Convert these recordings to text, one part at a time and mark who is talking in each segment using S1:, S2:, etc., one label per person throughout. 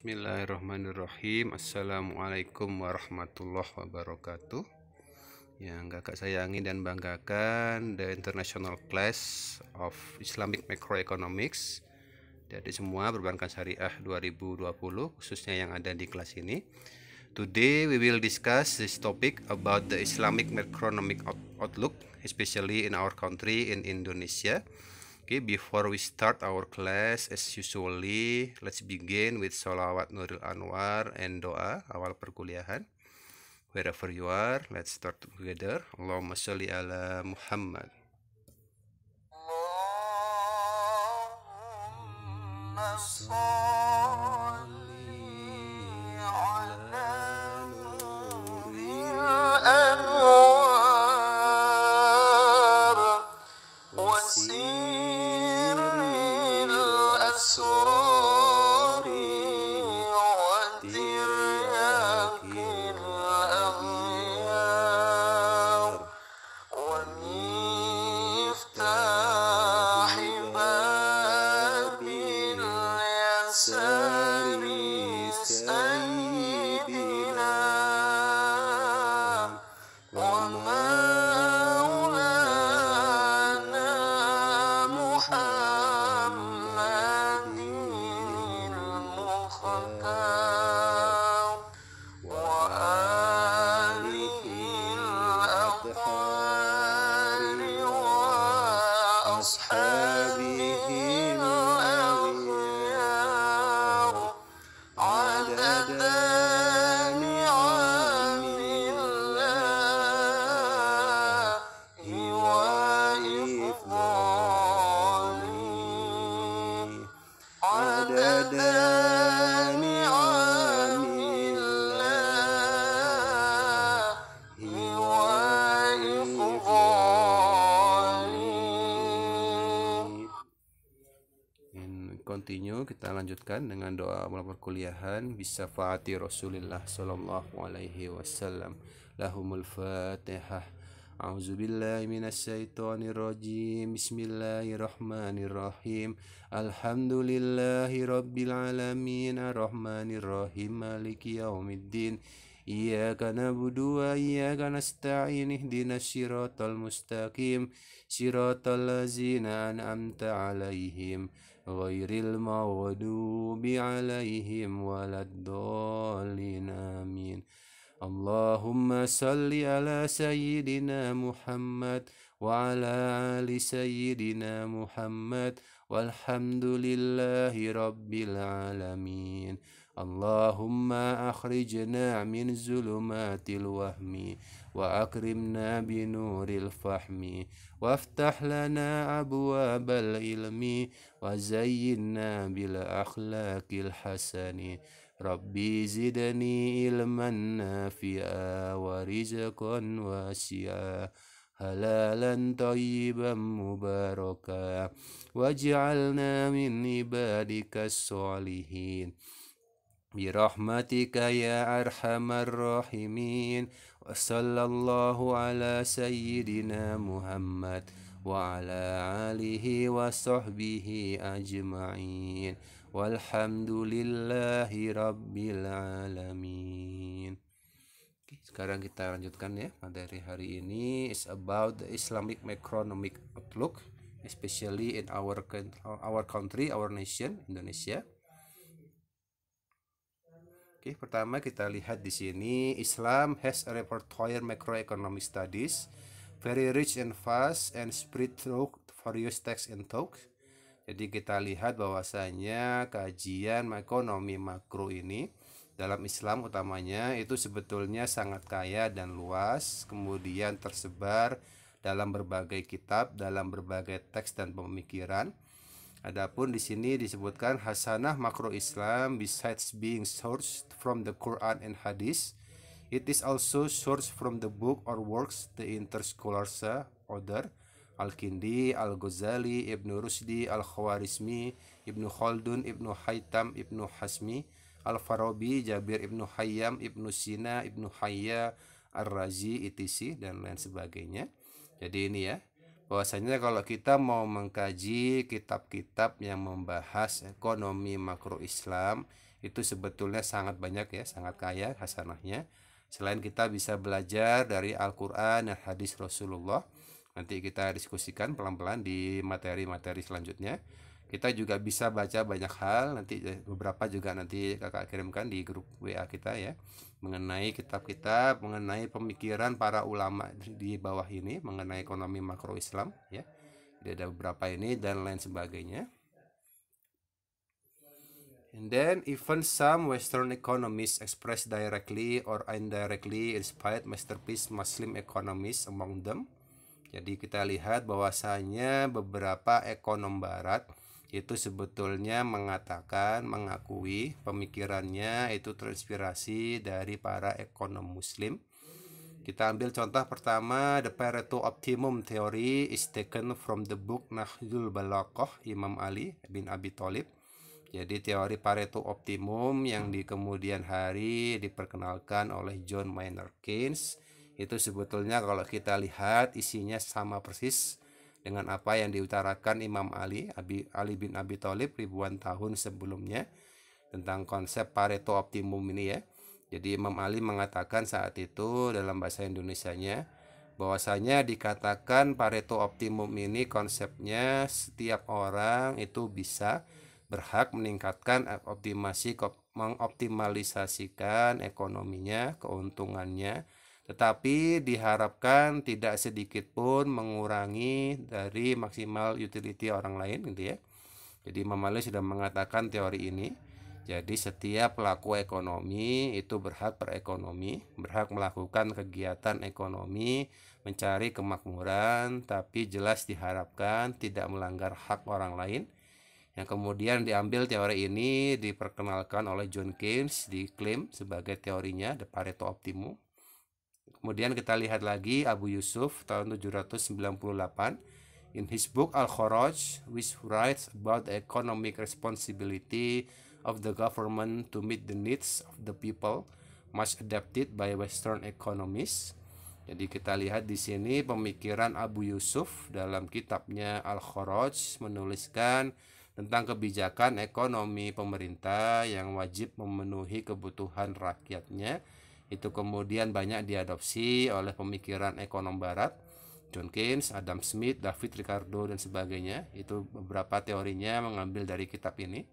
S1: Bismillahirrahmanirrahim. Assalamualaikum warahmatullahi wabarakatuh. Yang kakak sayangi dan banggakan, The International Class of Islamic Macroeconomics dari semua perbankan syariah 2020, khususnya yang ada di kelas ini. Today we will discuss this topic about the Islamic macroeconomic outlook, especially in our country in Indonesia. Okay, before we start our class, as usually, let's begin with Sholawat Nurul Anwar and doa awal perkuliahan. Wherever you are, let's start together. Allahumma sholli ala Muhammad. Allahumma sholli ala Nurul Anwar wasir الأسرار وترياك الأغيار ومفتاح باب اليسار سيدنا ومولانا محمد المختار وآله الأطهار وأصحابه الأغيار عدد نعم الله وإفضاله عدد نعم الله وإفضاله. Continue, kita lanjutkan dengan doa awal perkuliahan bisyafaati Rasulillah sallallahu alaihi wasallam. Lahumul Fatihah. A'udzubillahi minasyaitonirrajim. Bismillahirrahmanirrahim. Alhamdulillahi rabbil alamin arrahmanirrahim maliki yaumiddin. Iyyaka na'budu wa iyyaka nasta'in ihdinas siratal mustaqim siratal ladzina an'amta 'alaihim ghairil maghdubi 'alaihim waladdallin amin. Allahumma salli ala sayyidina Muhammad wa ala ali sayyidina Muhammad walhamdulillahi rabbil alamin. Allahumma akhrijna min zulumatil wahmi wa akrimna binuril fahmi waftah lana abwabal ilmi wa zayyinna bil akhlaqil hasani. Rabbi zidni ilman nafi'a wa rizqan wasi'a halalan thayyiban mubaraka waj'alna min ibadikas sholihin birahmatika ya arhamar rahimin. Wa sallallahu ala sayyidina Muhammad wa ala alihi wa sahbihi ajma'in walhamdulillahi rabbil alamin. Sekarang kita lanjutkan ya. Materi hari ini is about the Islamic macroeconomic outlook, especially in our country, our nation, Indonesia. Oke, pertama kita lihat di sini, Islam has a repertoire macroeconomic studies, very rich and vast and spread through various texts and talks. Jadi kita lihat bahwasanya kajian ekonomi makro ini dalam Islam utamanya itu sebetulnya sangat kaya dan luas, kemudian tersebar dalam berbagai kitab, dalam berbagai teks dan pemikiran. Adapun di sini disebutkan hasanah makro Islam besides being sourced from the Quran and Hadith, it is also sourced from the book or works the interscholars order Al-Kindi, Al-Ghazali, Ibnu Rusdi, Al-Khawarizmi, Ibnu Khaldun, Ibnu Haytham, Ibnu Hasmi, Al-Farabi, Jabir Ibnu Hayyam, Ibnu Sina, Ibnu Hayya, Ar-Razi, etc. dan lain sebagainya. Jadi ini ya, bahwasanya kalau kita mau mengkaji kitab-kitab yang membahas ekonomi makro Islam, itu sebetulnya sangat banyak ya, sangat kaya hasanahnya. Selain kita bisa belajar dari Al-Quran dan hadis Rasulullah, nanti kita diskusikan pelan-pelan di materi-materi selanjutnya. Kita juga bisa baca banyak hal, nanti beberapa juga nanti kakak kirimkan di grup WA kita ya, mengenai kitab-kitab, mengenai pemikiran para ulama di bawah ini, mengenai ekonomi makro Islam ya. Jadi ada beberapa ini dan lain sebagainya. And then even some Western economists express directly or indirectly inspired masterpiece Muslim economists among them. Jadi kita lihat bahwasanya beberapa ekonom barat itu sebetulnya mengatakan, mengakui pemikirannya itu terinspirasi dari para ekonom muslim. Kita ambil contoh pertama, the Pareto Optimum Theory is taken from the book Nahjul Balaghah Imam Ali bin Abi Thalib. Jadi teori Pareto Optimum yang di kemudian hari diperkenalkan oleh John Maynard Keynes itu sebetulnya kalau kita lihat isinya sama persis dengan apa yang diutarakan Imam Ali bin Abi Thalib ribuan tahun sebelumnya tentang konsep Pareto Optimum ini ya. Jadi Imam Ali mengatakan saat itu dalam bahasa Indonesianya bahwasanya dikatakan Pareto Optimum ini konsepnya setiap orang itu bisa berhak meningkatkan mengoptimalisasikan ekonominya, keuntungannya, tetapi diharapkan tidak sedikit pun mengurangi dari maksimal utility orang lain gitu ya. Jadi Imam Ali sudah mengatakan teori ini. Jadi setiap pelaku ekonomi itu berhak berekonomi, berhak melakukan kegiatan ekonomi, mencari kemakmuran, tapi jelas diharapkan tidak melanggar hak orang lain. Yang kemudian diambil teori ini diperkenalkan oleh John Keynes, diklaim sebagai teorinya The Pareto Optimum. Kemudian kita lihat lagi Abu Yusuf tahun 798 in his book Al-Kharaj, which writes about the economic responsibility of the government to meet the needs of the people, much adapted by Western economists. Jadi kita lihat di sini pemikiran Abu Yusuf dalam kitabnya Al-Kharaj menuliskan tentang kebijakan ekonomi pemerintah yang wajib memenuhi kebutuhan rakyatnya. Itu kemudian banyak diadopsi oleh pemikiran ekonom barat, John Keynes, Adam Smith, David Ricardo dan sebagainya. Itu beberapa teorinya mengambil dari kitab ini.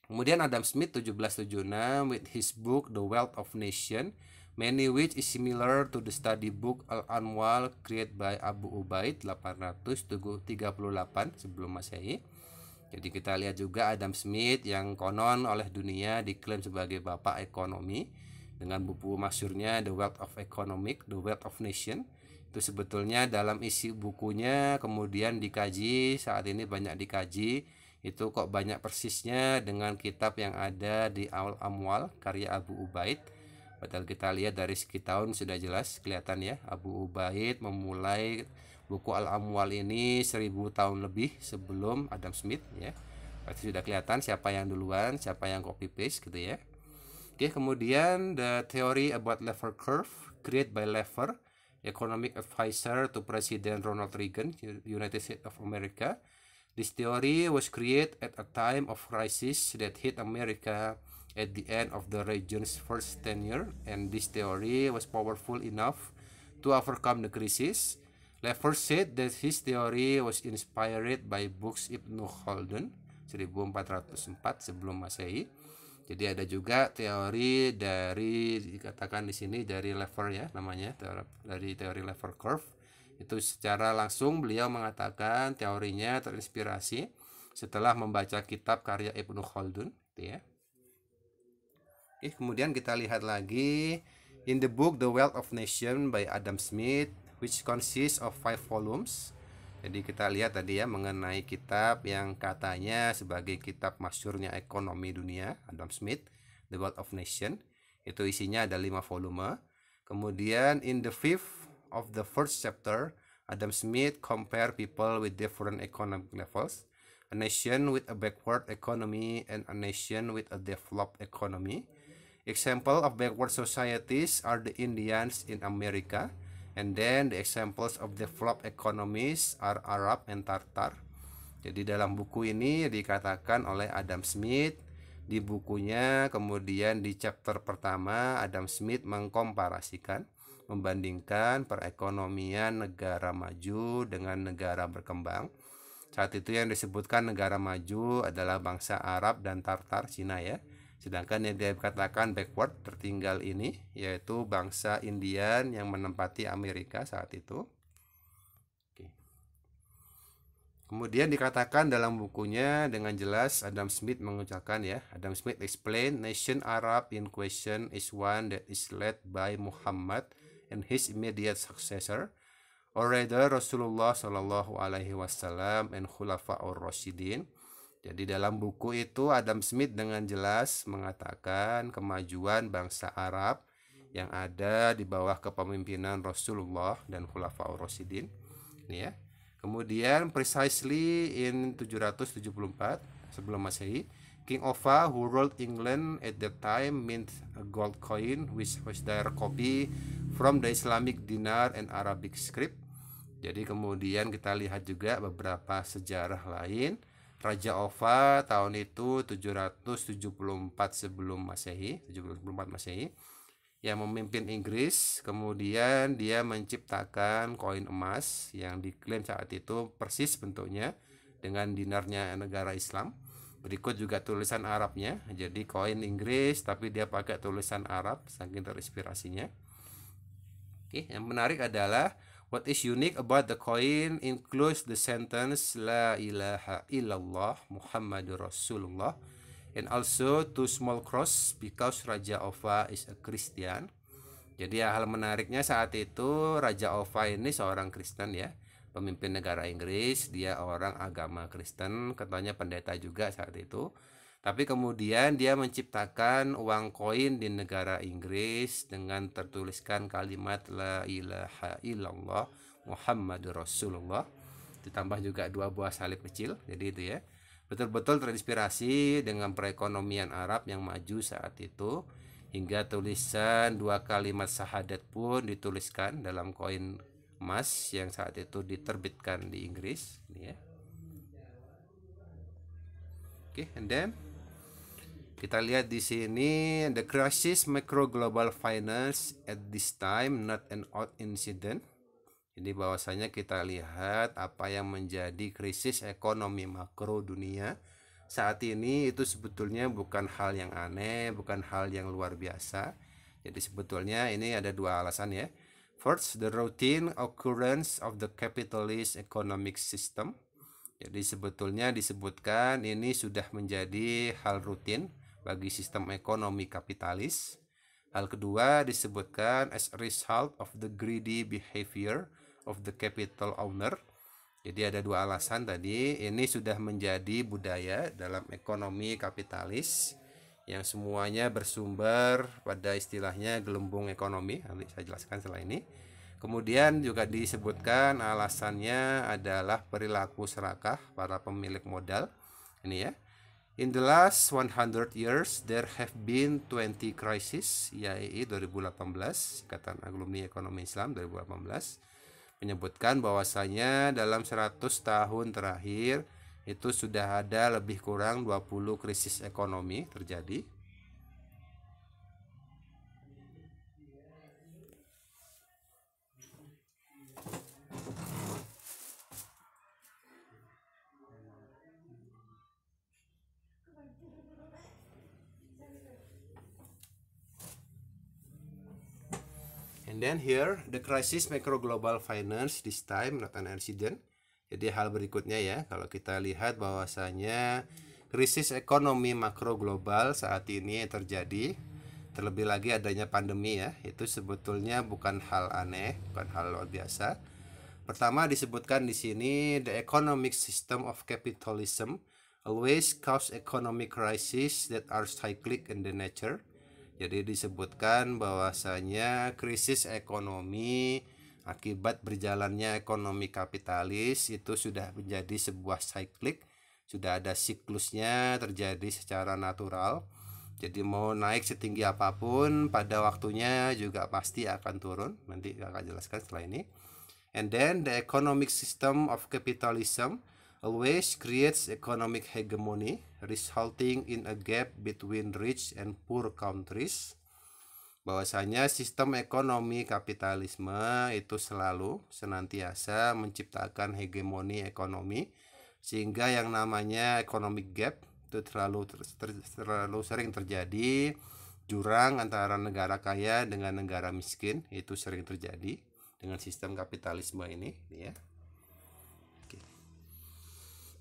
S1: Kemudian Adam Smith 1776 with his book The Wealth of Nation, many which is similar to the study book Al-Anwal created by Abu Ubaid 838 sebelum Masehi. Jadi kita lihat juga Adam Smith yang konon oleh dunia diklaim sebagai bapak ekonomi dengan buku masyhurnya The Wealth of Economic, The Wealth of Nation. Itu sebetulnya dalam isi bukunya kemudian dikaji, saat ini banyak dikaji, itu kok banyak persisnya dengan kitab yang ada di Al-Amwal karya Abu Ubaid. Padahal kita lihat dari segi tahun sudah jelas kelihatan ya, Abu Ubaid memulai buku Al-Amwal ini 1000 tahun lebih sebelum Adam Smith ya. Berarti sudah kelihatan siapa yang duluan, siapa yang copy paste gitu ya. Oke, kemudian the theory about Laffer curve created by Laffer, economic advisor to President Ronald Reagan, United States of America. This theory was created at a time of crisis that hit America at the end of the region's first tenure, and this theory was powerful enough to overcome the crisis. Laffer said that his theory was inspired by books Ibnu Khaldun 1404 sebelum Masehi. Jadi ada juga teori dari dikatakan di sini dari Laffer ya namanya, dari teori Laffer curve. Itu secara langsung beliau mengatakan teorinya terinspirasi setelah membaca kitab karya Ibnu Khaldun gitu ya. Kemudian kita lihat lagi in the book The Wealth of Nation by Adam Smith, which consists of 5 volumes. Jadi kita lihat tadi ya mengenai kitab yang katanya sebagai kitab masyhurnya ekonomi dunia, Adam Smith, The Wealth of Nation. Itu isinya ada 5 volume. Kemudian in the 5th of the first chapter, Adam Smith compare people with different economic levels, a nation with a backward economy and a nation with a developed economy. Example of backward societies are the Indians in America, and then the examples of developed economies are Arab and Tartar. Jadi dalam buku ini dikatakan oleh Adam Smith Di bukunya kemudian di chapter pertama Adam Smith mengkomparasikan, membandingkan perekonomian negara maju dengan negara berkembang. Saat itu yang disebutkan negara maju adalah bangsa Arab dan Tartar Cina ya. Sedangkan yang dikatakan backward, tertinggal ini, yaitu bangsa Indian yang menempati Amerika saat itu. Oke. Kemudian dikatakan dalam bukunya dengan jelas Adam Smith mengucapkan ya, Adam Smith explain nation Arab in question is one that is led by Muhammad and his immediate successor, or rather Rasulullah Shallallahu Alaihi Wasallam and Khulafa'ur Rasyidin. Jadi dalam buku itu Adam Smith dengan jelas mengatakan kemajuan bangsa Arab yang ada di bawah kepemimpinan Rasulullah dan Khulafa'ur Rasyidin. Ini ya. Kemudian precisely in 774 sebelum Masehi, King Offa who ruled England at that time mint a gold coin which was their copy from the Islamic dinar and Arabic script. Jadi kemudian kita lihat juga beberapa sejarah lain. Raja Offa tahun itu 774 sebelum Masehi, 774 Masehi, yang memimpin Inggris. Kemudian dia menciptakan koin emas yang diklaim saat itu persis bentuknya dengan dinarnya negara Islam. Berikut juga tulisan Arabnya, jadi koin Inggris tapi dia pakai tulisan Arab saking terinspirasinya. Oke, yang menarik adalah what is unique about the coin includes the sentence La ilaha illallah Muhammadur Rasulullah and also two small cross because Raja Offa is a Christian. Jadi hal menariknya saat itu Raja Offa ini seorang Kristen ya, pemimpin negara Inggris, dia orang agama Kristen, katanya pendeta juga saat itu. Tapi kemudian dia menciptakan uang koin di negara Inggris dengan tertuliskan kalimat La ilaha illallah Muhammadur Rasulullah, ditambah juga 2 buah salib kecil. Jadi itu ya, betul-betul terinspirasi dengan perekonomian Arab yang maju saat itu, hingga tulisan 2 kalimat syahadat pun dituliskan dalam koin emas yang saat itu diterbitkan di Inggris. Ini ya. Oke, and then kita lihat di sini the crisis macro global finance at this time not an odd incident. Jadi bahwasanya kita lihat apa yang menjadi krisis ekonomi makro dunia saat ini itu sebetulnya bukan hal yang aneh, bukan hal yang luar biasa. Jadi sebetulnya ini ada 2 alasan ya. First, the routine occurrence of the capitalist economic system. Jadi sebetulnya disebutkan ini sudah menjadi hal rutin bagi sistem ekonomi kapitalis. Hal kedua disebutkan as a result of the greedy behavior of the capital owner. Jadi ada 2 alasan tadi. Ini sudah menjadi budaya dalam ekonomi kapitalis yang semuanya bersumber pada istilahnya gelembung ekonomi. Nanti saya jelaskan setelah ini. Kemudian juga disebutkan alasannya adalah perilaku serakah para pemilik modal. Ini ya. In the last 100 years there have been 20 crises, YAI 2018, Ikatan Alumni Ekonomi Islam 2018, menyebutkan bahwasanya dalam 100 tahun terakhir itu sudah ada lebih kurang 20 krisis ekonomi terjadi. And then here the crisis macro global finance this time not an accident. Jadi hal berikutnya ya, kalau kita lihat bahwasanya krisis ekonomi makro global saat ini terjadi, terlebih lagi adanya pandemi ya, itu sebetulnya bukan hal aneh, bukan hal luar biasa. Pertama disebutkan di sini the economic system of capitalism always cause economic crisis that are cyclic in the nature. Jadi disebutkan bahwasanya krisis ekonomi akibat berjalannya ekonomi kapitalis itu sudah menjadi sebuah siklik, sudah ada siklusnya terjadi secara natural. Jadi mau naik setinggi apapun pada waktunya juga pasti akan turun. Nanti akan jelaskan setelah ini. And then the economic system of capitalism always creates economic hegemony, resulting in a gap between rich and poor countries. Bahwasanya sistem ekonomi kapitalisme itu selalu senantiasa menciptakan hegemoni ekonomi, sehingga yang namanya economic gap itu terlalu sering terjadi, jurang antara negara kaya dengan negara miskin itu sering terjadi dengan sistem kapitalisme ini, ya.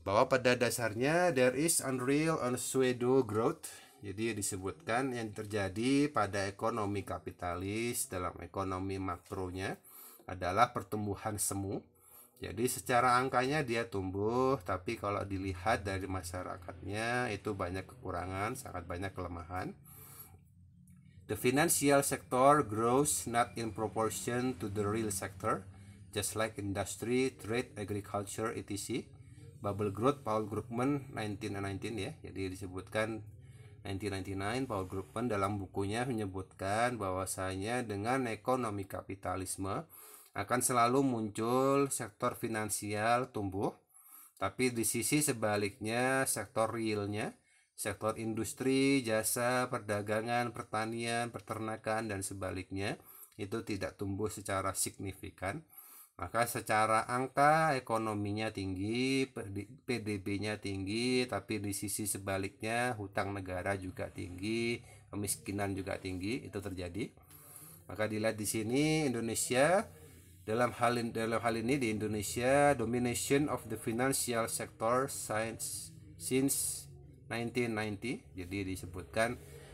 S1: Bahwa pada dasarnya there is unreal and pseudo growth. Jadi disebutkan yang terjadi pada ekonomi kapitalis dalam ekonomi makronya adalah pertumbuhan semu. Jadi secara angkanya dia tumbuh, tapi kalau dilihat dari masyarakatnya itu banyak kekurangan, sangat banyak kelemahan. The financial sector grows not in proportion to the real sector, just like industry, trade, agriculture, etc. Bubble growth, Paul Krugman 1919 ya. Jadi disebutkan 1999 Paul Krugman dalam bukunya menyebutkan bahwasanya dengan ekonomi kapitalisme akan selalu muncul sektor finansial tumbuh, tapi di sisi sebaliknya sektor realnya, sektor industri, jasa, perdagangan, pertanian, peternakan, dan sebaliknya itu tidak tumbuh secara signifikan. Maka secara angka ekonominya tinggi, PDB-nya tinggi, tapi di sisi sebaliknya hutang negara juga tinggi, kemiskinan juga tinggi, itu terjadi. Maka dilihat di sini Indonesia, dalam hal ini di Indonesia, domination of the financial sector since 1990. Jadi disebutkan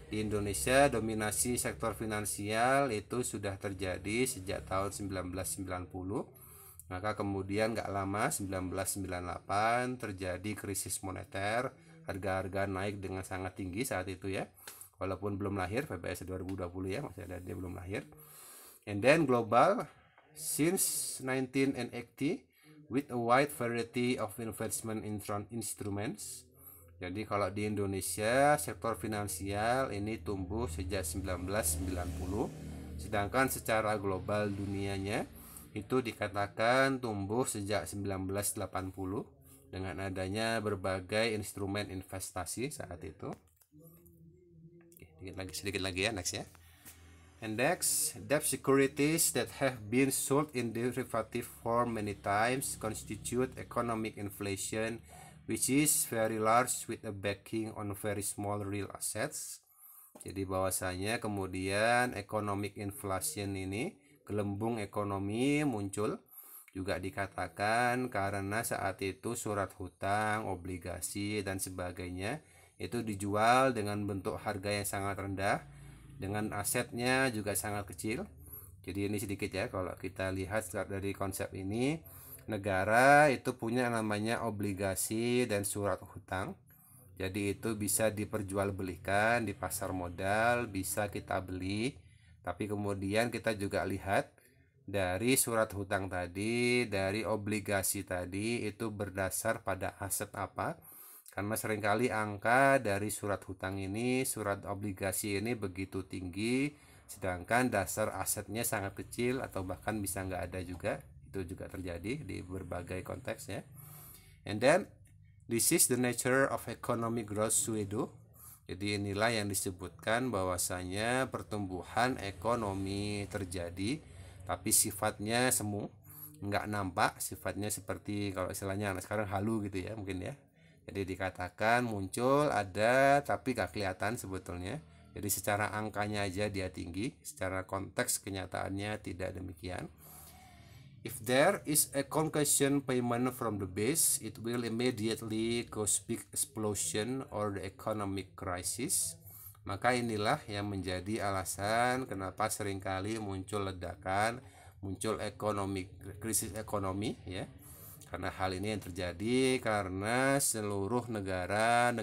S1: di Indonesia dominasi sektor finansial itu sudah terjadi sejak tahun 1990. Maka kemudian gak lama 1998 terjadi krisis moneter, harga-harga naik dengan sangat tinggi saat itu ya. Walaupun belum lahir, PBS 2020 ya, masih ada dia belum lahir. And then global since 1980 with a wide variety of investment instruments. Jadi kalau di Indonesia sektor finansial ini tumbuh sejak 1990, sedangkan secara global dunianya itu dikatakan tumbuh sejak 1980 dengan adanya berbagai instrumen investasi saat itu. Sedikit lagi ya, next ya. And next, debt securities that have been sold in derivative form many times constitute economic inflation, which is very large with a backing on very small real assets. Jadi bahwasanya kemudian economic inflation ini, gelembung ekonomi muncul, juga dikatakan karena saat itu surat hutang, obligasi, dan sebagainya itu dijual dengan bentuk harga yang sangat rendah, dengan asetnya juga sangat kecil. Jadi ini sedikit ya, kalau kita lihat dari konsep ini, negara itu punya namanya obligasi dan surat hutang. Jadi itu bisa diperjualbelikan di pasar modal, bisa kita beli. Tapi kemudian kita juga lihat dari surat hutang tadi, dari obligasi tadi itu berdasar pada aset apa. Karena seringkali angka dari surat hutang ini, surat obligasi ini begitu tinggi, sedangkan dasar asetnya sangat kecil atau bahkan bisa nggak ada juga. Itu juga terjadi di berbagai konteks ya. And then this is the nature of economic growth pseudo. Jadi inilah yang disebutkan bahwasanya pertumbuhan ekonomi terjadi, tapi sifatnya semu, nggak nampak, sifatnya seperti kalau istilahnya anak sekarang halu gitu ya mungkin ya. Jadi dikatakan muncul ada tapi gak kelihatan sebetulnya. Jadi secara angkanya aja dia tinggi, secara konteks kenyataannya tidak demikian. If there is a concussion payment from the base, it will immediately cause big explosion or the economic crisis. Maka inilah yang menjadi alasan kenapa seringkali muncul ledakan, muncul krisis ekonomi ya. Karena hal ini yang terjadi karena seluruh negara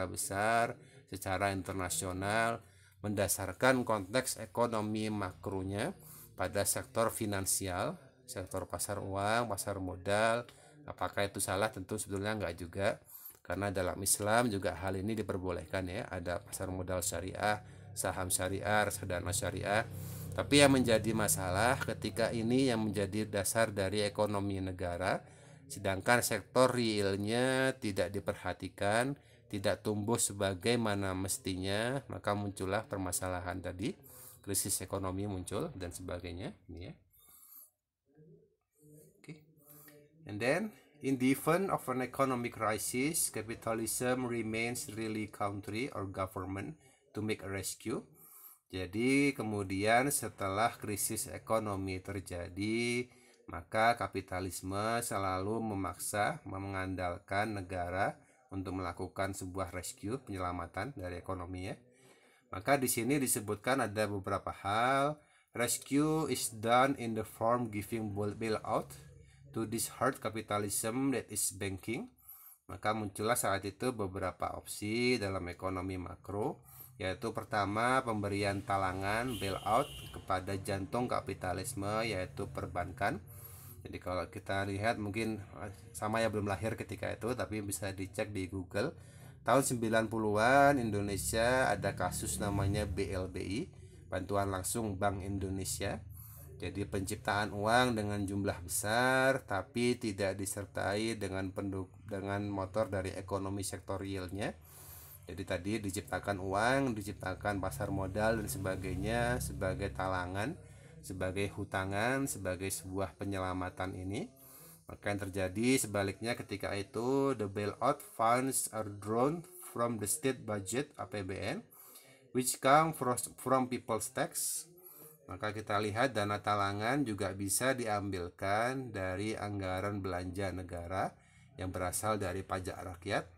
S1: besar secara internasional mendasarkan konteks ekonomi makronya pada sektor finansial, sektor pasar uang, pasar modal. Apakah itu salah? Tentu sebetulnya enggak juga, karena dalam Islam juga hal ini diperbolehkan ya. Ada pasar modal syariah, saham syariah, reksadana syariah. Tapi yang menjadi masalah ketika ini yang menjadi dasar dari ekonomi negara, sedangkan sektor realnya tidak diperhatikan, tidak tumbuh sebagaimana mestinya, maka muncullah permasalahan tadi, krisis ekonomi muncul dan sebagainya. Ini ya. Okay. And then in the event of an economic crisis, capitalism remains really country or government to make a rescue. Jadi kemudian setelah krisis ekonomi terjadi, maka kapitalisme selalu memaksa mengandalkan negara untuk melakukan sebuah rescue, penyelamatan dari ekonominya. Maka di sini disebutkan ada beberapa hal. Rescue is done in the form giving bailout to this hard capitalism that is banking. Maka muncullah saat itu beberapa opsi dalam ekonomi makro, yaitu pertama pemberian talangan bailout kepada jantung kapitalisme, yaitu perbankan. Jadi kalau kita lihat mungkin sama ya, belum lahir ketika itu, tapi bisa dicek di Google. Tahun 90-an Indonesia ada kasus namanya BLBI, bantuan langsung Bank Indonesia. Jadi penciptaan uang dengan jumlah besar tapi tidak disertai dengan motor dari ekonomi sektorialnya. Jadi tadi diciptakan uang, diciptakan pasar modal dan sebagainya sebagai talangan, sebagai hutangan, sebagai sebuah penyelamatan ini. Maka yang terjadi sebaliknya ketika itu, the bailout funds are drawn from the state budget APBN, which come from people's tax. Maka kita lihat dana talangan juga bisa diambilkan dari anggaran belanja negara yang berasal dari pajak rakyat.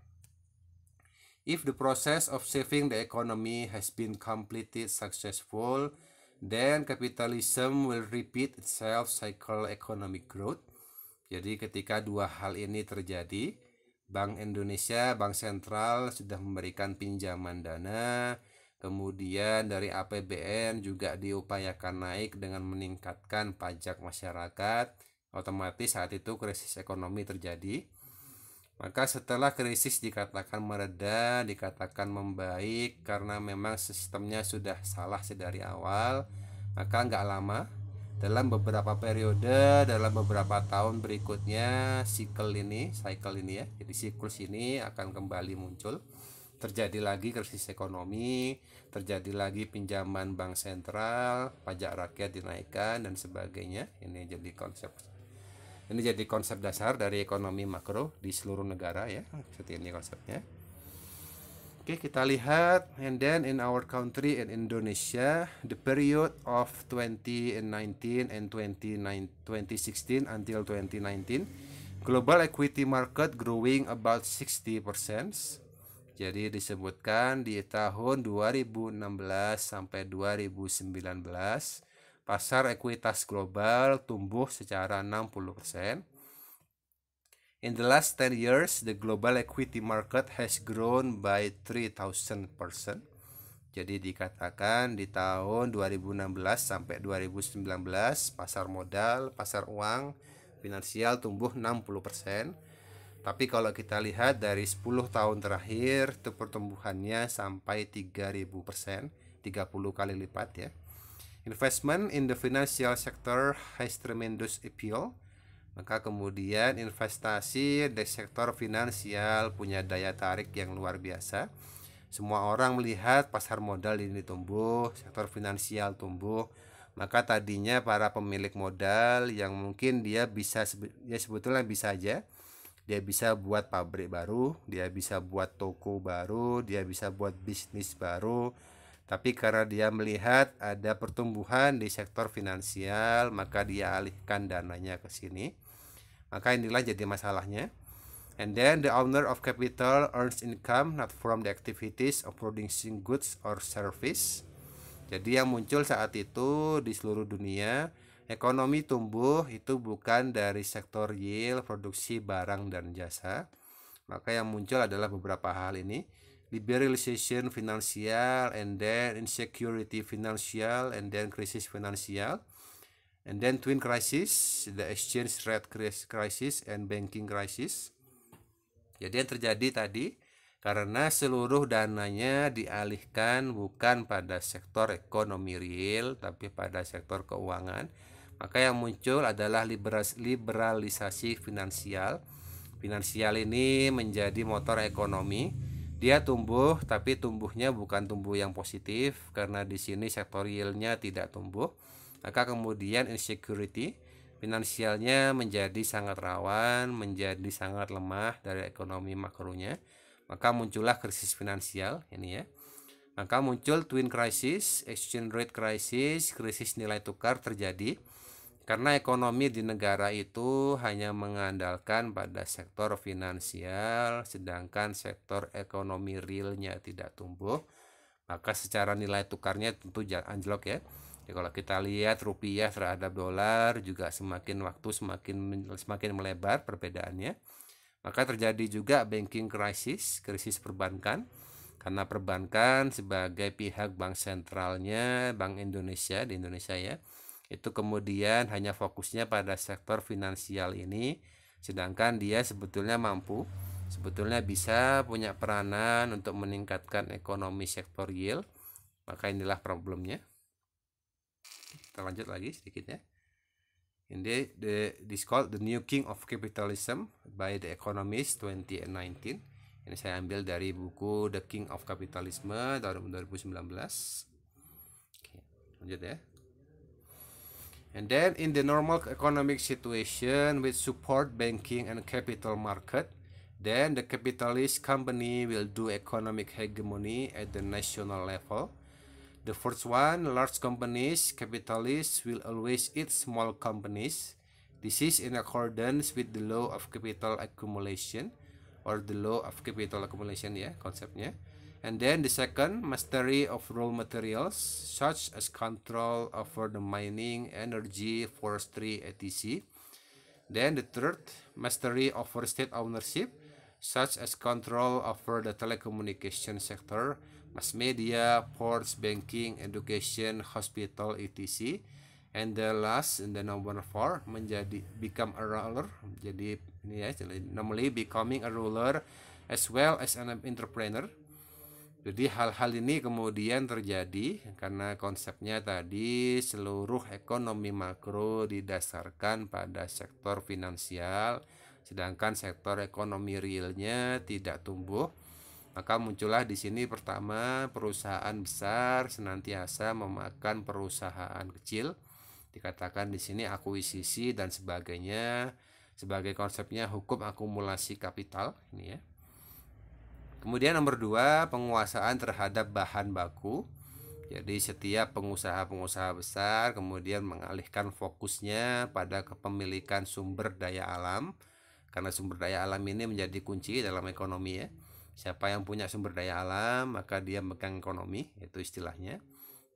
S1: If the process of saving the economy has been completed successful, then capitalism will repeat itself cycle economic growth. Jadi ketika dua hal ini terjadi, Bank Indonesia, Bank Sentral sudah memberikan pinjaman dana, kemudian dari APBN juga diupayakan naik dengan meningkatkan pajak masyarakat, otomatis saat itu krisis ekonomi terjadi. Maka setelah krisis dikatakan mereda, dikatakan membaik karena memang sistemnya sudah salah sedari awal, maka nggak lama, dalam beberapa periode, dalam beberapa tahun berikutnya, cycle ini ya, jadi siklus ini akan kembali muncul. Terjadi lagi krisis ekonomi, terjadi lagi pinjaman bank sentral, pajak rakyat dinaikkan dan sebagainya. Ini jadi konsep dasar dari ekonomi makro di seluruh negara ya. Seperti ini konsepnya. Oke, kita lihat, and then in our country in Indonesia, the period of 2019 and 2016 until 2019, global equity market growing about 60%. Jadi disebutkan di tahun 2016 sampai 2019 pasar ekuitas global tumbuh secara 60%. In the last 10 years, the global equity market has grown by 3,000%. Jadi dikatakan di tahun 2016 sampai 2019 pasar modal, pasar uang, finansial tumbuh 60%. Tapi kalau kita lihat dari 10 tahun terakhir itu pertumbuhannya sampai 3.000%, 30 kali lipat ya. Investment in the financial sector has tremendous appeal. Maka kemudian investasi di sektor finansial punya daya tarik yang luar biasa. Semua orang melihat pasar modal ini tumbuh, sektor finansial tumbuh. Maka tadinya para pemilik modal yang mungkin dia bisa, ya sebetulnya bisa aja, dia bisa buat pabrik baru, dia bisa buat toko baru, dia bisa buat bisnis baru. Tapi karena dia melihat ada pertumbuhan di sektor finansial, maka dia alihkan dananya ke sini. Maka inilah jadi masalahnya. And then the owner of capital earns income not from the activities of producing goods or service. Jadi yang muncul saat itu di seluruh dunia, ekonomi tumbuh itu bukan dari sektor yield, produksi barang dan jasa. Maka yang muncul adalah beberapa hal ini. Liberalization finansial, and then insecurity financial, and then krisis finansial, and then twin crisis, the exchange rate crisis and banking crisis. Jadi yang terjadi tadi karena seluruh dananya dialihkan bukan pada sektor ekonomi real tapi pada sektor keuangan, Maka yang muncul adalah liberalisasi finansial. Finansial ini menjadi motor ekonomi. Dia tumbuh, tapi tumbuhnya bukan tumbuh yang positif karena di sini sektor realnya tidak tumbuh. Maka kemudian insecurity finansialnya menjadi sangat rawan, menjadi sangat lemah dari ekonomi makronya. Maka muncullah krisis finansial ini ya. Maka muncul twin crisis, exchange rate crisis, krisis nilai tukar terjadi karena ekonomi di negara itu hanya mengandalkan pada sektor finansial, sedangkan sektor ekonomi realnya tidak tumbuh. Maka secara nilai tukarnya tentu anjlok ya. Kalau kita lihat rupiah terhadap dolar juga semakin waktu semakin melebar perbedaannya. Maka terjadi juga banking crisis, krisis perbankan. Karena perbankan sebagai pihak bank sentralnya Bank Indonesia di Indonesia ya, itu kemudian hanya fokusnya pada sektor finansial ini, sedangkan dia sebetulnya bisa punya peranan untuk meningkatkan ekonomi sektorial. Maka inilah problemnya. Kita lanjut lagi sedikit ya. Ini this called the new king of capitalism by the Economist 2019. Ini saya ambil dari buku The King of Capitalism tahun 2019. Oke, lanjut ya. And then in the normal economic situation with support banking and capital market, then the capitalist company will do economic hegemony at the national level. The first one, large companies, capitalists will always eat small companies. This is in accordance with the law of capital accumulation, or the law of capital accumulation ya konsepnya. And then the second, mastery of raw materials such as control over the mining, energy, forestry, etc. Then the third, mastery over state ownership such as control over the telecommunication sector, mass media, ports, banking, education, hospital, etc. And the last, and the number 4, become a ruler. Jadi ini ya, normally becoming a ruler as well as an entrepreneur. Jadi hal-hal ini kemudian terjadi karena konsepnya tadi seluruh ekonomi makro didasarkan pada sektor finansial, sedangkan sektor ekonomi realnya tidak tumbuh. Maka muncullah di sini pertama, perusahaan besar senantiasa memakan perusahaan kecil. Dikatakan di sini akuisisi dan sebagainya, sebagai konsepnya hukum akumulasi kapital ini ya. Kemudian nomor 2, penguasaan terhadap bahan baku. Jadi setiap pengusaha besar kemudian mengalihkan fokusnya pada kepemilikan sumber daya alam, karena sumber daya alam ini menjadi kunci dalam ekonomi ya. Siapa yang punya sumber daya alam maka dia megang ekonomi, itu istilahnya.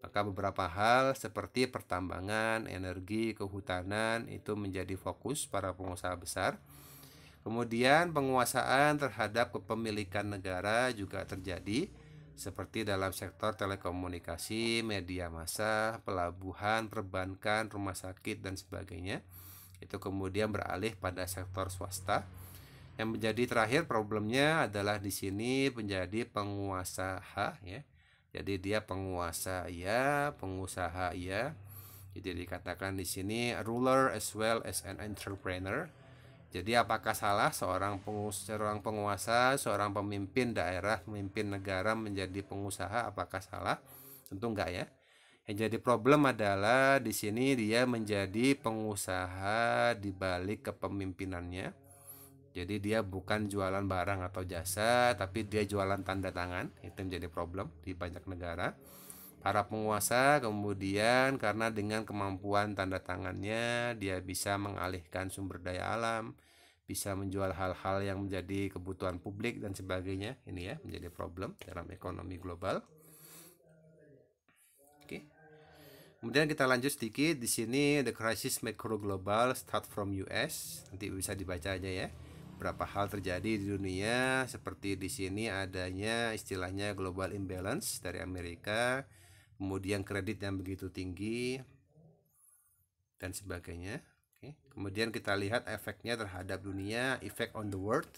S1: Maka beberapa hal seperti pertambangan, energi, kehutanan itu menjadi fokus para pengusaha besar. Kemudian penguasaan terhadap kepemilikan negara juga terjadi, seperti dalam sektor telekomunikasi, media massa, pelabuhan, perbankan, rumah sakit dan sebagainya. Itu kemudian beralih pada sektor swasta. Yang menjadi terakhir problemnya adalah di sini menjadi penguasa ya. Jadi dia penguasa ya, pengusaha ya. Jadi dikatakan di sini ruler as well as an entrepreneur. Jadi apakah salah seorang penguasa, seorang pemimpin daerah, pemimpin negara menjadi pengusaha? Apakah salah? Tentu enggak ya. Yang jadi problem adalah di sini dia menjadi pengusaha di balik kepemimpinannya. Jadi dia bukan jualan barang atau jasa, tapi dia jualan tanda tangan. Itu menjadi problem di banyak negara. Para penguasa kemudian karena dengan kemampuan tanda tangannya, dia bisa mengalihkan sumber daya alam, bisa menjual hal-hal yang menjadi kebutuhan publik dan sebagainya. Ini ya menjadi problem dalam ekonomi global. Oke. Kemudian kita lanjut sedikit di sini, the crisis macro global start from US. Nanti bisa dibaca aja ya. Berapa hal terjadi di dunia, seperti di sini adanya istilahnya global imbalance dari Amerika, kemudian kredit yang begitu tinggi dan sebagainya. Oke. Kemudian kita lihat efeknya terhadap dunia, effect on the world.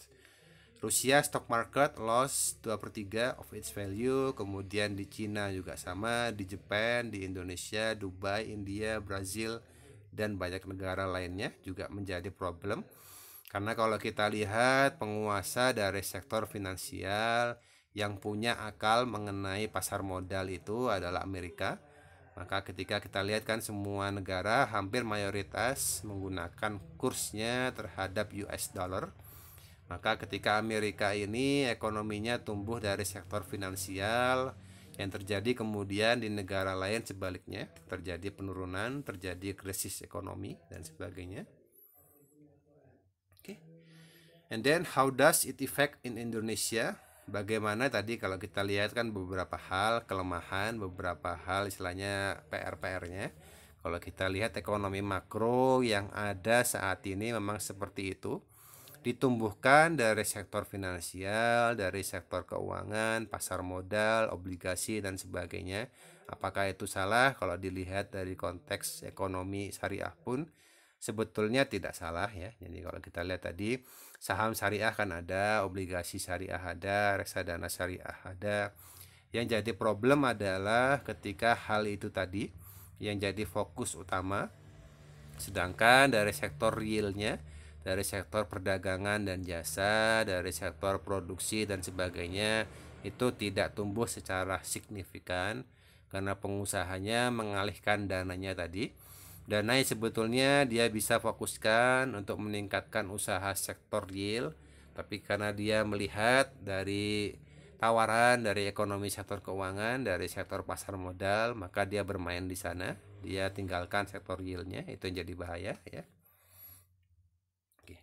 S1: Rusia stock market lost 2/3 of its value. Kemudian di Cina juga sama, di Jepang, di Indonesia, Dubai, India, Brazil dan banyak negara lainnya juga menjadi problem. Karena kalau kita lihat penguasa dari sektor finansial yang punya akal mengenai pasar modal itu adalah Amerika. Maka ketika kita lihat kan semua negara hampir mayoritas menggunakan kursnya terhadap US dollar. Maka ketika Amerika ini ekonominya tumbuh dari sektor finansial, yang terjadi kemudian di negara lain sebaliknya terjadi penurunan, terjadi krisis ekonomi dan sebagainya. Oke. And then how does it affect in Indonesia? Bagaimana tadi kalau kita lihat kan beberapa hal kelemahan, beberapa hal istilahnya PR-nya. Kalau kita lihat ekonomi makro yang ada saat ini memang seperti itu. Ditumbuhkan dari sektor finansial, dari sektor keuangan, pasar modal, obligasi dan sebagainya. Apakah itu salah? Kalau dilihat dari konteks ekonomi syariah pun sebetulnya tidak salah ya. Jadi kalau kita lihat tadi saham syariah kan ada, obligasi syariah ada, reksadana syariah ada. Yang jadi problem adalah ketika hal itu tadi yang jadi fokus utama, sedangkan dari sektor realnya, dari sektor perdagangan dan jasa, dari sektor produksi dan sebagainya itu tidak tumbuh secara signifikan karena pengusahanya mengalihkan dananya tadi. Dana yang sebetulnya dia bisa fokuskan untuk meningkatkan usaha sektor real, tapi karena dia melihat dari tawaran dari ekonomi sektor keuangan, dari sektor pasar modal, maka dia bermain di sana. Dia tinggalkan sektor realnya, itu yang jadi bahaya ya. Oke.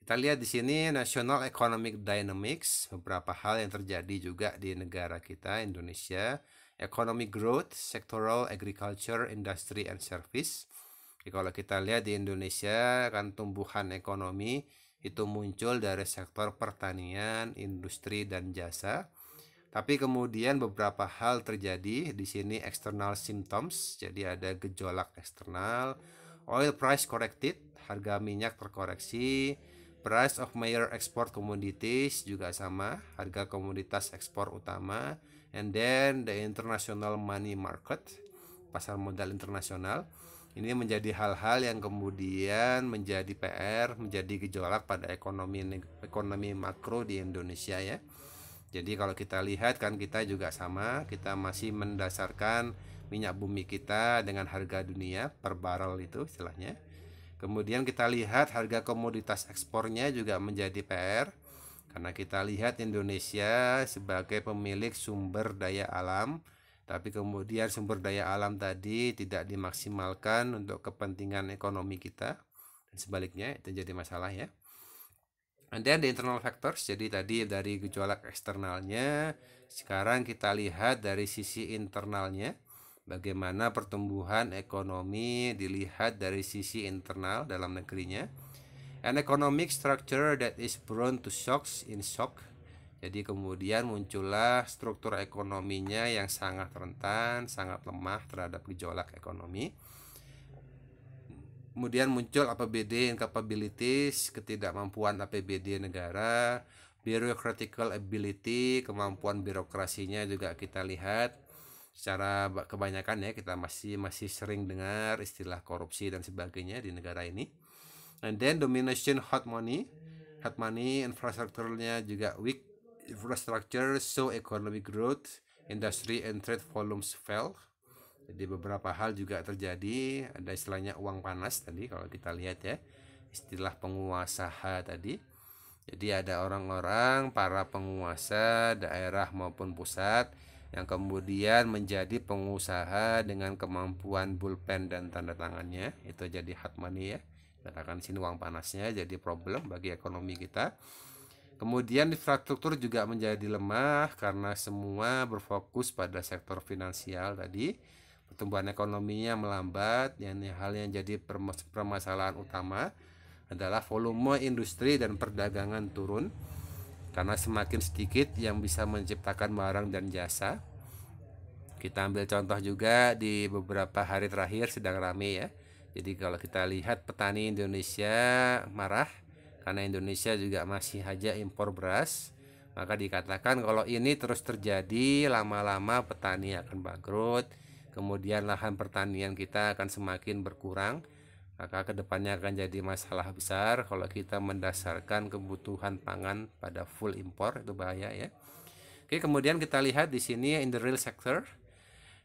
S1: Kita lihat di sini National Economic Dynamics, beberapa hal yang terjadi juga di negara kita Indonesia. Economic growth, sectoral agriculture, industry and service. Jadi kalau kita lihat di Indonesia kan tumbuhan ekonomi itu muncul dari sektor pertanian, industri dan jasa. Tapi kemudian beberapa hal terjadi di sini external symptoms, jadi ada gejolak eksternal, oil price corrected, harga minyak terkoreksi, price of major export commodities juga sama, harga komoditas ekspor utama, and then the international money market, pasar modal internasional. Ini menjadi hal-hal yang kemudian menjadi PR, menjadi gejolak pada ekonomi makro di Indonesia ya. Jadi kalau kita lihat kan kita juga sama, kita masih mendasarkan minyak bumi kita dengan harga dunia per barrel itu istilahnya. Kemudian kita lihat harga komoditas ekspornya juga menjadi PR karena kita lihat Indonesia sebagai pemilik sumber daya alam, tapi kemudian sumber daya alam tadi tidak dimaksimalkan untuk kepentingan ekonomi kita dan sebaliknya, itu jadi masalah ya. And then the internal factors, jadi tadi dari gejolak eksternalnya, sekarang kita lihat dari sisi internalnya, bagaimana pertumbuhan ekonomi dilihat dari sisi internal dalam negerinya. An economic structure that is prone to shocks in shock. Jadi kemudian muncullah struktur ekonominya yang sangat rentan, sangat lemah terhadap gejolak ekonomi. Kemudian muncul APBD incapabilities, ketidakmampuan APBD negara, bureaucratical ability, kemampuan birokrasinya juga kita lihat secara kebanyakan ya, kita masih sering dengar istilah korupsi dan sebagainya di negara ini. And then domination hot money infrastrukturnya juga weak, infrastructure so economic growth, industry and trade volumes fell. Jadi beberapa hal juga terjadi, ada istilahnya uang panas tadi kalau kita lihat ya, istilah penguasa tadi. Jadi ada orang-orang, para penguasa daerah maupun pusat yang kemudian menjadi pengusaha dengan kemampuan pulpen dan tanda tangannya, itu jadi hot money ya. Katakan sini uang panasnya jadi problem bagi ekonomi kita. Kemudian infrastruktur juga menjadi lemah karena semua berfokus pada sektor finansial tadi. Pertumbuhan ekonominya melambat, yang hal yang jadi permasalahan utama adalah volume industri dan perdagangan turun karena semakin sedikit yang bisa menciptakan barang dan jasa. Kita ambil contoh juga di beberapa hari terakhir sedang rame ya. Jadi kalau kita lihat petani Indonesia marah karena Indonesia juga masih saja impor beras, maka dikatakan kalau ini terus terjadi lama-lama petani akan bangkrut. Kemudian lahan pertanian kita akan semakin berkurang. maka kedepannya akan jadi masalah besar kalau kita mendasarkan kebutuhan pangan pada full impor, itu bahaya ya. Oke, kemudian kita lihat di sini in the real sector,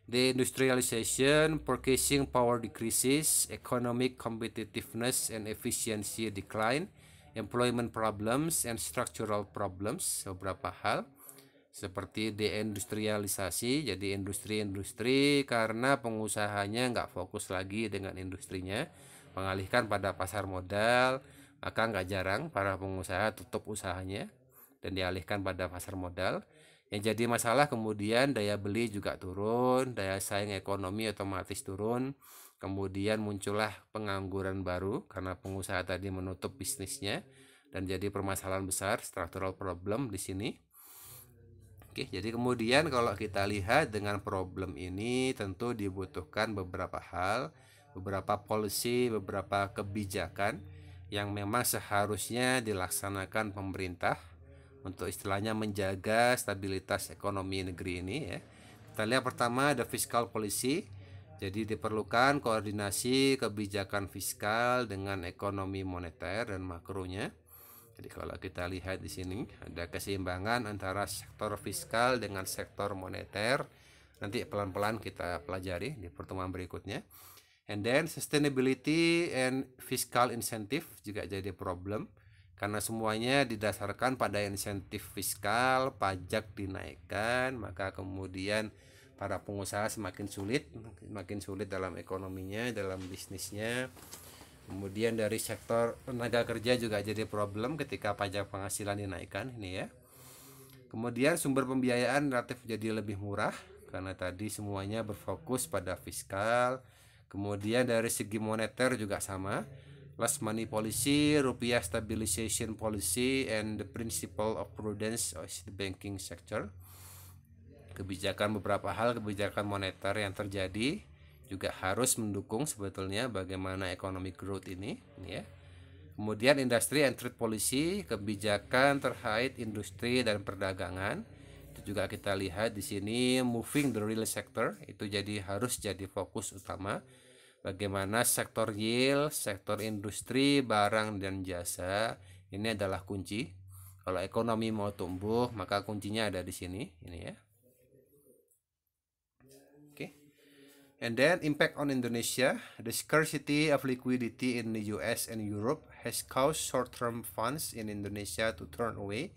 S1: the industrialization, purchasing power decreases, economic competitiveness and efficiency decline, employment problems and structural problems, beberapa hal seperti deindustrialisasi, jadi industri-industri karena pengusahanya nggak fokus lagi dengan industrinya, mengalihkan pada pasar modal, maka nggak jarang para pengusaha tutup usahanya dan dialihkan pada pasar modal. Yang jadi masalah kemudian daya beli juga turun, daya saing ekonomi otomatis turun, kemudian muncullah pengangguran baru karena pengusaha tadi menutup bisnisnya dan jadi permasalahan besar, structural problem di sini. Oke, jadi kemudian kalau kita lihat dengan problem ini tentu dibutuhkan beberapa hal, beberapa policy, beberapa kebijakan yang memang seharusnya dilaksanakan pemerintah untuk istilahnya menjaga stabilitas ekonomi negeri ini ya. Kita lihat pertama ada fiscal policy. Jadi diperlukan koordinasi kebijakan fiskal dengan ekonomi moneter dan makronya. Jadi kalau kita lihat di sini ada keseimbangan antara sektor fiskal dengan sektor moneter. Nanti pelan-pelan kita pelajari di pertemuan berikutnya. And then sustainability and fiscal incentive juga jadi problem karena semuanya didasarkan pada insentif fiskal, pajak dinaikkan, maka kemudian para pengusaha semakin sulit dalam ekonominya, dalam bisnisnya. Kemudian dari sektor tenaga kerja juga jadi problem ketika pajak penghasilan dinaikkan ini ya. Kemudian sumber pembiayaan relatif jadi lebih murah karena tadi semuanya berfokus pada fiskal. Kemudian dari segi moneter juga sama, less money policy, rupiah stabilization policy, and the principle of prudence of the banking sector. Kebijakan beberapa hal kebijakan moneter yang terjadi juga harus mendukung sebetulnya bagaimana economic growth ini ya. Kemudian industri and trade policy, kebijakan terkait industri dan perdagangan. Itu juga kita lihat di sini moving the real sector itu harus jadi fokus utama. Bagaimana sektor yield, sektor industri, barang dan jasa ini adalah kunci. Kalau ekonomi mau tumbuh, maka kuncinya ada di sini ini ya. And then impact on Indonesia, the scarcity of liquidity in the US and Europe has caused short-term funds in Indonesia to turn away,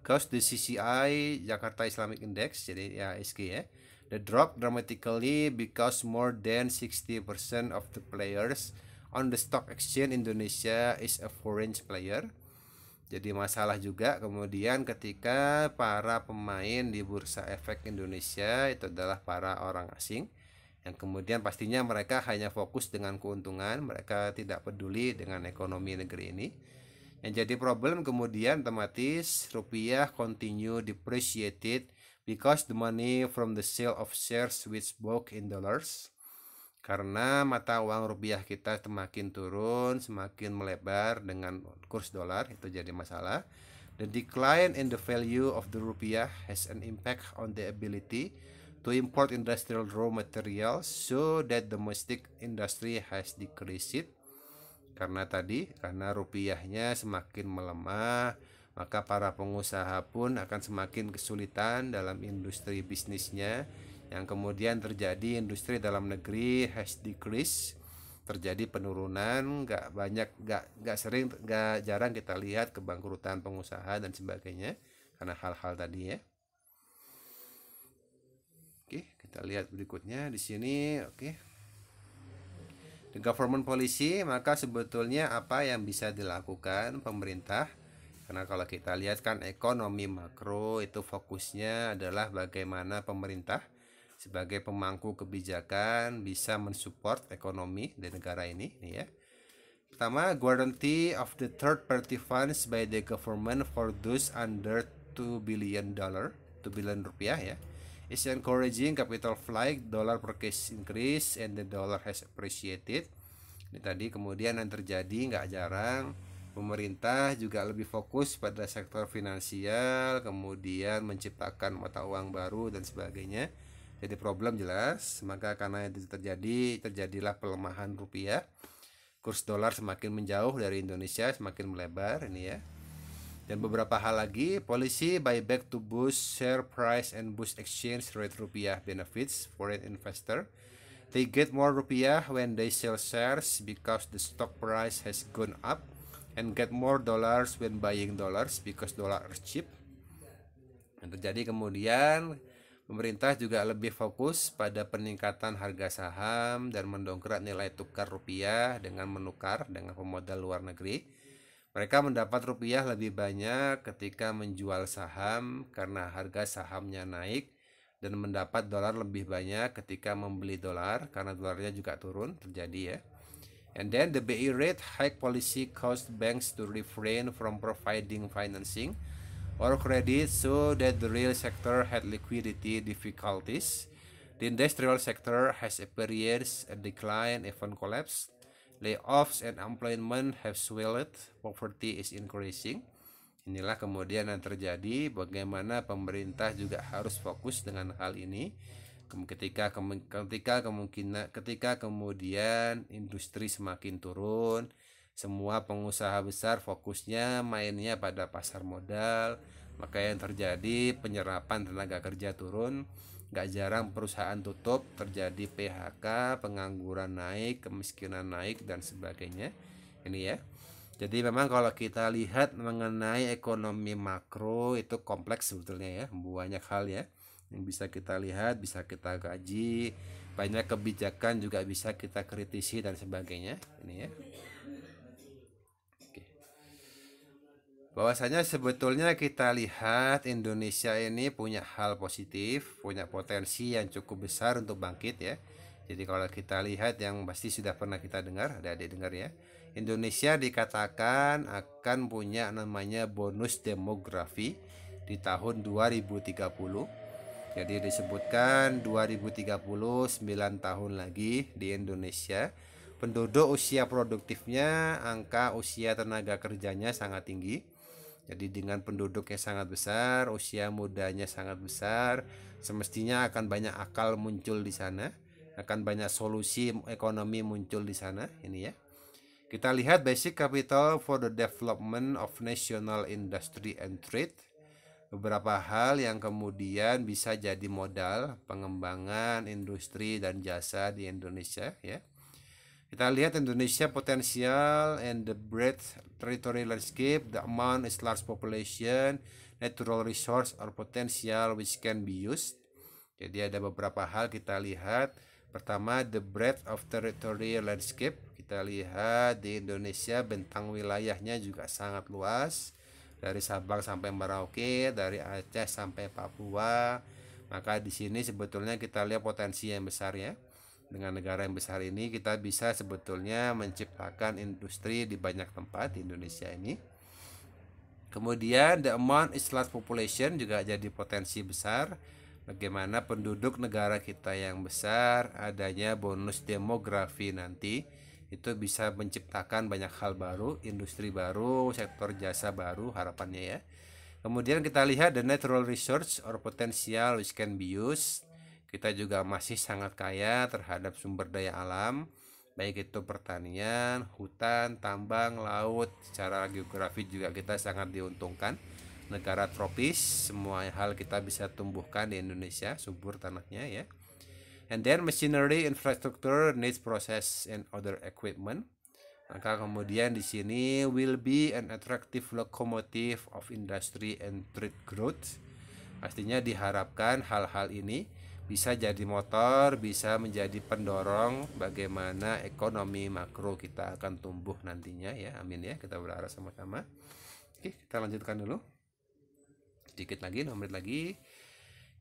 S1: caused the CCI Jakarta Islamic Index, jadi ya ISG ya, the drop dramatically because more than 60% of the players on the stock exchange Indonesia is a foreign player. Jadi masalah juga kemudian ketika para pemain di Bursa Efek Indonesia itu adalah para orang asing, yang kemudian pastinya mereka hanya fokus dengan keuntungan, mereka tidak peduli dengan ekonomi negeri ini. Yang jadi problem kemudian otomatis rupiah continue depreciated because the money from the sale of shares which book in dollars. Karena mata uang rupiah kita semakin turun, semakin melebar dengan kurs dolar, itu jadi masalah. The decline in the value of the rupiah has an impact on the ability to import industrial raw materials so that domestic industry has decreased. Karena rupiahnya semakin melemah, maka para pengusaha pun akan semakin kesulitan dalam industri bisnisnya, yang kemudian terjadi industri dalam negeri has decreased, terjadi penurunan, nggak jarang kita lihat kebangkrutan pengusaha dan sebagainya karena hal-hal tadi ya. Oke, kita lihat berikutnya di sini. Oke, the government policy, maka sebetulnya apa yang bisa dilakukan pemerintah? Karena kalau kita lihat kan ekonomi makro itu fokusnya adalah bagaimana pemerintah sebagai pemangku kebijakan bisa mensupport ekonomi di negara ini ya. Pertama, guarantee of the third party funds by the government for those under $2 billion rupiah ya. Is encouraging capital flight, dollar per case increase, and the dollar has appreciated. Ini tadi kemudian yang terjadi nggak jarang pemerintah juga lebih fokus pada sektor finansial, kemudian menciptakan mata uang baru dan sebagainya. Jadi problem jelas, maka karena itu terjadilah pelemahan rupiah. kurs dolar semakin menjauh dari Indonesia, semakin melebar ini ya. Dan beberapa hal lagi, policy buyback to boost share price and boost exchange rate rupiah benefits foreign investor. They get more rupiah when they sell shares because the stock price has gone up, and get more dollars when buying dollars because dollar is cheap. Yang terjadi kemudian pemerintah juga lebih fokus pada peningkatan harga saham dan mendongkrak nilai tukar rupiah dengan menukar dengan pemodal luar negeri. Mereka mendapat rupiah lebih banyak ketika menjual saham karena harga sahamnya naik, dan mendapat dolar lebih banyak ketika membeli dolar karena dolarnya juga turun terjadi ya. And then the BI rate hike policy caused banks to refrain from providing financing or credit so that the real sector had liquidity difficulties. The industrial sector has experienced a decline, even collapse. Layoffs and unemployment have swelled. Poverty is increasing. Inilah kemudian yang terjadi, bagaimana pemerintah juga harus fokus dengan hal ini ketika kemudian industri semakin turun, semua pengusaha besar fokusnya mainnya pada pasar modal, maka yang terjadi penyerapan tenaga kerja turun, gak jarang perusahaan tutup, terjadi PHK, pengangguran naik, kemiskinan naik, dan sebagainya ini ya. Jadi memang kalau kita lihat mengenai ekonomi makro itu kompleks sebetulnya ya, banyak hal ya yang bisa kita lihat, bisa kita kaji, banyak kebijakan juga bisa kita kritisi dan sebagainya ini ya. Oke. Bahwasanya sebetulnya kita lihat Indonesia ini punya hal positif, punya potensi yang cukup besar untuk bangkit ya. Jadi kalau kita lihat yang pasti sudah pernah kita dengar, ada dengar ya, Indonesia dikatakan akan punya namanya bonus demografi di tahun 2030. Jadi disebutkan 2030 9 tahun lagi di Indonesia, penduduk usia produktifnya, angka usia tenaga kerjanya sangat tinggi. Jadi dengan penduduk yang sangat besar, usia mudanya sangat besar, semestinya akan banyak akal muncul di sana, akan banyak solusi ekonomi muncul di sana ini ya. Kita lihat basic capital for the development of national industry and trade. Beberapa hal yang kemudian bisa jadi modal pengembangan industri dan jasa di Indonesia ya. Kita lihat Indonesia potensial and the breadth territory landscape, the amount is large population, natural resource or potential which can be used. Jadi ada beberapa hal kita lihat. Pertama, the breadth of territory landscape. Kita lihat di Indonesia bentang wilayahnya juga sangat luas. Dari Sabang sampai Merauke, dari Aceh sampai Papua. Maka di sini sebetulnya kita lihat potensi yang besar ya. Dengan negara yang besar ini kita bisa sebetulnya menciptakan industri di banyak tempat di Indonesia ini. Kemudian the amount is large population juga jadi potensi besar. Bagaimana penduduk negara kita yang besar, adanya bonus demografi nanti itu bisa menciptakan banyak hal baru, industri baru, sektor jasa baru harapannya ya. Kemudian kita lihat the natural resource or potential which can be used. Kita juga masih sangat kaya terhadap sumber daya alam, baik itu pertanian, hutan, tambang, laut. Secara geografi juga kita sangat diuntungkan. Negara tropis, semua hal kita bisa tumbuhkan di Indonesia, subur tanahnya ya. And then machinery infrastructure needs process and other equipment. Maka kemudian di sini will be an attractive locomotive of industry and trade growth. Pastinya diharapkan hal-hal ini bisa jadi motor, bisa menjadi pendorong bagaimana ekonomi makro kita akan tumbuh nantinya ya. Amin ya, kita berharap sama-sama. Oke, kita lanjutkan dulu. Sedikit lagi, 6 menit lagi.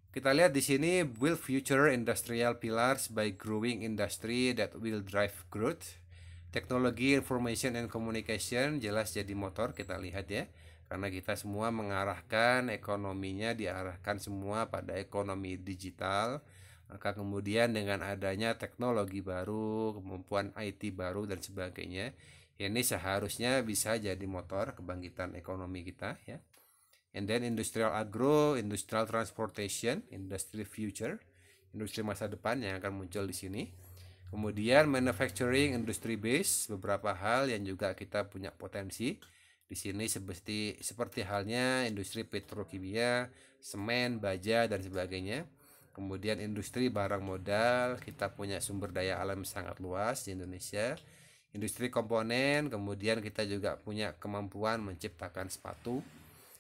S1: Kita lihat di sini build future industrial pillars by growing industry that will drive growth. Teknologi information and communication jelas jadi motor, kita lihat ya. Karena kita semua mengarahkan ekonominya, diarahkan semua pada ekonomi digital. Maka kemudian dengan adanya teknologi baru, kemampuan IT baru dan sebagainya, ini seharusnya bisa jadi motor kebangkitan ekonomi kita ya. And then industrial agro, industrial transportation, industry future, industri masa depan yang akan muncul di sini. Kemudian manufacturing industry base, beberapa hal yang juga kita punya potensi di sini seperti halnya industri petrokimia, semen, baja dan sebagainya. Kemudian industri barang modal, kita punya sumber daya alam sangat luas di Indonesia. Industri komponen, kemudian kita juga punya kemampuan menciptakan sepatu.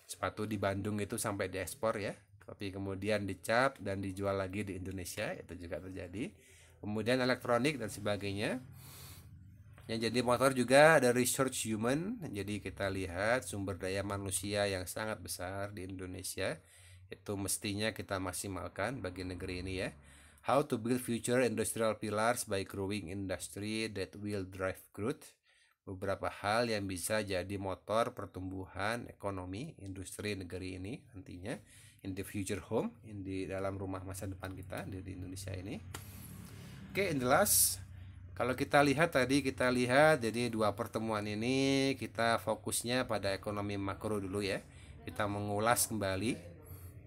S1: Sepatu di Bandung itu sampai diekspor ya, tapi kemudian dicap dan dijual lagi di Indonesia, itu juga terjadi. Kemudian elektronik dan sebagainya. Yang jadi motor juga ada research human, jadi kita lihat sumber daya manusia yang sangat besar di Indonesia, itu mestinya kita maksimalkan bagi negeri ini ya. How to build future industrial pillars by growing industry that will drive growth. Beberapa hal yang bisa jadi motor pertumbuhan ekonomi industri negeri ini nantinya in the future home, di dalam rumah masa depan kita di Indonesia ini. Oke, in the last, kalau kita lihat tadi, jadi dua pertemuan ini kita fokusnya pada ekonomi makro dulu ya. Kita mengulas kembali.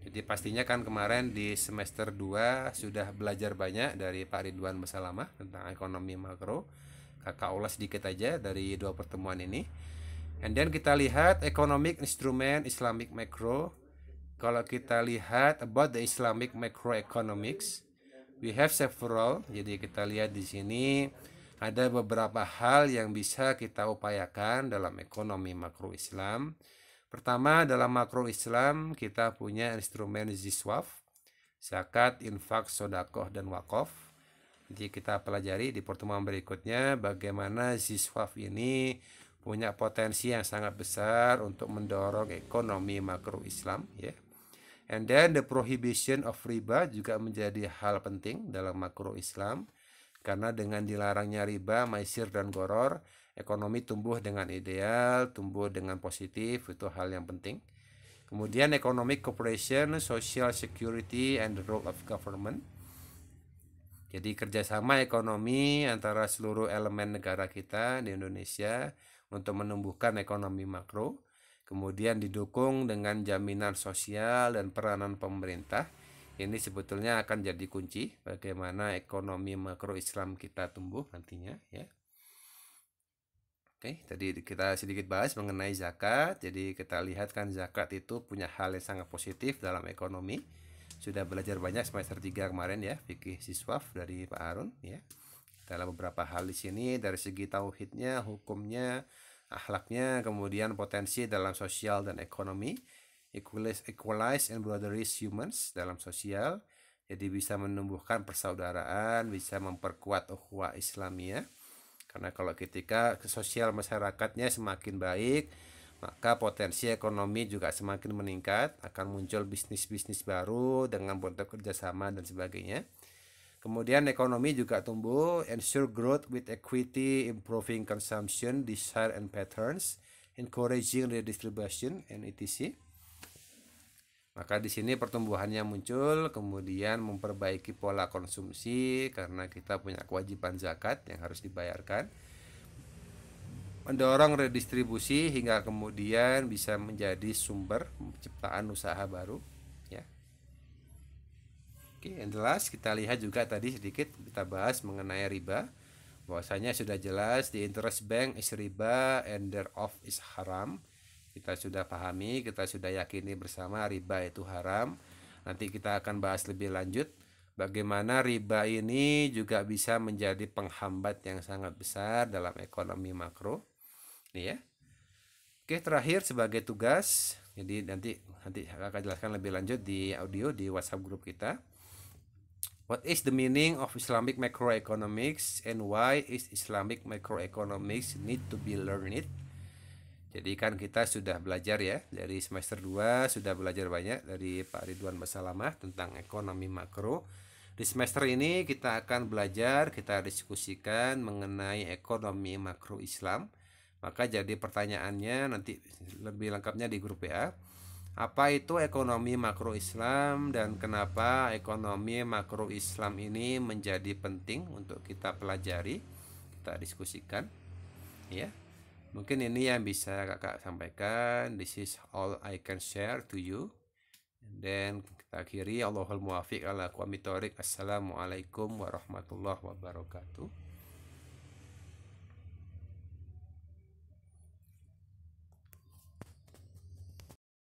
S1: Jadi pastinya kan kemarin di semester 2 sudah belajar banyak dari Pak Ridwan Basalamah tentang ekonomi makro. Kakak ulas sedikit aja dari dua pertemuan ini. And then kita lihat economic instrument Islamic macro. Kalau kita lihat about the Islamic macroeconomics, we have several. Jadi kita lihat di sini ada beberapa hal yang bisa kita upayakan dalam ekonomi makro Islam. Pertama, dalam makro Islam kita punya instrumen ziswaf, zakat, infak, sodakoh, dan wakaf. Jadi kita pelajari di pertemuan berikutnya bagaimana ziswaf ini punya potensi yang sangat besar untuk mendorong ekonomi makro Islam ya. And then the prohibition of riba juga menjadi hal penting dalam makro Islam, karena dengan dilarangnya riba, maisir dan goror, ekonomi tumbuh dengan ideal, tumbuh dengan positif, itu hal yang penting. Kemudian economic cooperation, social security and the role of government. Jadi kerjasama ekonomi antara seluruh elemen negara kita di Indonesia untuk menumbuhkan ekonomi makro. Kemudian didukung dengan jaminan sosial dan peranan pemerintah. Ini sebetulnya akan jadi kunci bagaimana ekonomi makro Islam kita tumbuh nantinya ya. Oke, tadi kita sedikit bahas mengenai zakat. Jadi kita lihat kan zakat itu punya hal yang sangat positif dalam ekonomi. Sudah belajar banyak semester 3 kemarin ya, fikih siswaf dari Pak Harun ya. Dalam beberapa hal di sini dari segi tauhidnya, hukumnya, akhlaknya, kemudian potensi dalam sosial dan ekonomi, equalize and brotherize humans dalam sosial, jadi bisa menumbuhkan persaudaraan, bisa memperkuat ukhuwah Islamiyah, karena kalau ketika sosial masyarakatnya semakin baik, maka potensi ekonomi juga semakin meningkat, akan muncul bisnis-bisnis baru dengan bentuk kerjasama dan sebagainya. Kemudian ekonomi juga tumbuh, ensure growth with equity, improving consumption, desire and patterns, encouraging redistribution, and etc. Maka di sini pertumbuhannya muncul, kemudian memperbaiki pola konsumsi karena kita punya kewajiban zakat yang harus dibayarkan. Mendorong redistribusi hingga kemudian bisa menjadi sumber penciptaan usaha baru. Oke, yang jelas kita lihat juga tadi sedikit kita bahas mengenai riba. Bahwasanya sudah jelas di interest bank is riba and thereof is haram. Kita sudah pahami, kita sudah yakini bersama riba itu haram. Nanti kita akan bahas lebih lanjut bagaimana riba ini juga bisa menjadi penghambat yang sangat besar dalam ekonomi makro. Nih ya. Oke, terakhir sebagai tugas. Jadi nanti akan jelaskan lebih lanjut di audio di WhatsApp grup kita. What is the meaning of Islamic macroeconomics and why is Islamic macroeconomics need to be learned? Jadi kan kita sudah belajar ya, dari semester 2 sudah belajar banyak dari Pak Ridwan Basalamah tentang ekonomi makro. Di semester ini kita akan belajar, kita diskusikan mengenai ekonomi makro Islam. Maka jadi pertanyaannya nanti lebih lengkapnya di grup WA. Apa itu ekonomi makro Islam dan kenapa ekonomi makro Islam ini menjadi penting untuk kita pelajari, kita diskusikan ya. Mungkin ini yang bisa kakak sampaikan. This is all I can share to you. Dan kita akhiri, Allahul muwafiq ala aqwamit thoriq. Assalamualaikum warahmatullahi wabarakatuh.